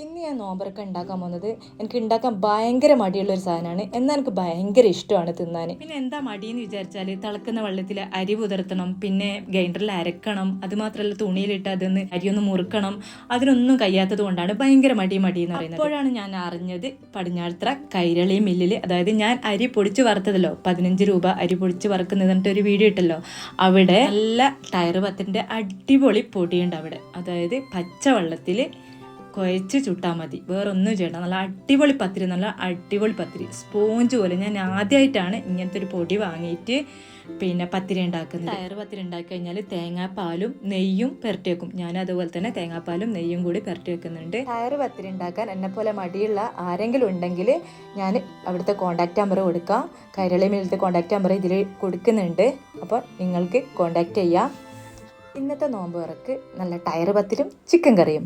ഇന്ന് ഞാൻ നോമ്പറൊക്കെ ഉണ്ടാക്കാൻ പോകുന്നത് എനിക്ക് ഉണ്ടാക്കാൻ ഭയങ്കര മടിയുള്ളൊരു സാധനമാണ്. എന്നാൽ എനിക്ക് ഭയങ്കര ഇഷ്ടമാണ് തിന്നാൻ. പിന്നെ എന്താ മടിയെന്ന് വിചാരിച്ചാൽ തിളക്കുന്ന വെള്ളത്തിൽ അരി പുതിർത്തണം, പിന്നെ ഗ്രൈൻഡറിൽ അരക്കണം, അതുമാത്രമല്ല തുണിയിലിട്ട് അതൊന്ന് അരിയൊന്ന് മുറുക്കണം. അതിനൊന്നും കഴിയാത്തത് കൊണ്ടാണ് ഭയങ്കര മടി എന്ന് പറയുന്നത്. അപ്പോഴാണ് ഞാൻ അറിഞ്ഞത് പടിഞ്ഞാറത്തറ കൈരളി മില്ലിൽ, അതായത് ഞാൻ അരി പൊടിച്ച് വറുത്തതല്ലോ, 15 രൂപ അരി പൊടിച്ച് വറുക്കുന്നതിട്ട് ഒരു വീഡിയോ ഇട്ടല്ലോ, അവിടെ നല്ല ടയർ പത്തിൻ്റെ അടിപൊളി പൊടിയുണ്ട് അവിടെ. അതായത് പച്ചവെള്ളത്തിൽ കുഴച്ച് ചുട്ടാൽ മതി, വേറൊന്നും ചെയ്യണ്ട. നല്ല അടിപൊളി പത്തിരി, നല്ല അടിപൊളി പത്തിരി, സ്പോഞ്ച് പോലെ. ഞാൻ ആദ്യമായിട്ടാണ് ഇങ്ങനത്തെ ഒരു പൊടി വാങ്ങിയിട്ട് പിന്നെ പത്തിരി ഉണ്ടാക്കുന്നത്. ടയർ പത്തിരി ഉണ്ടാക്കി കഴിഞ്ഞാൽ തേങ്ങാപ്പാലും നെയ്യും പുരട്ടി വെക്കും. ഞാൻ അതുപോലെ തന്നെ തേങ്ങാപ്പാലും നെയ്യും കൂടി പുരട്ടി വെക്കുന്നുണ്ട്. ടയർ പത്തിരി ഉണ്ടാക്കാൻ എന്നെപ്പോലെ മടിയുള്ള ആരെങ്കിലും ഉണ്ടെങ്കിൽ ഞാൻ അവിടുത്തെ കോൺടാക്റ്റ് നമ്പർ കൊടുക്കാം. കൈരളി മില്ലത്തെ കോൺടാക്റ്റ് നമ്പർ ഇതിൽ കൊടുക്കുന്നുണ്ട്, അപ്പോൾ നിങ്ങൾക്ക് കോൺടാക്റ്റ് ചെയ്യാം. ഇന്നത്തെ നോമ്പ് തുറക്ക് നല്ല ടയർ പത്തിരും ചിക്കൻ കറിയും.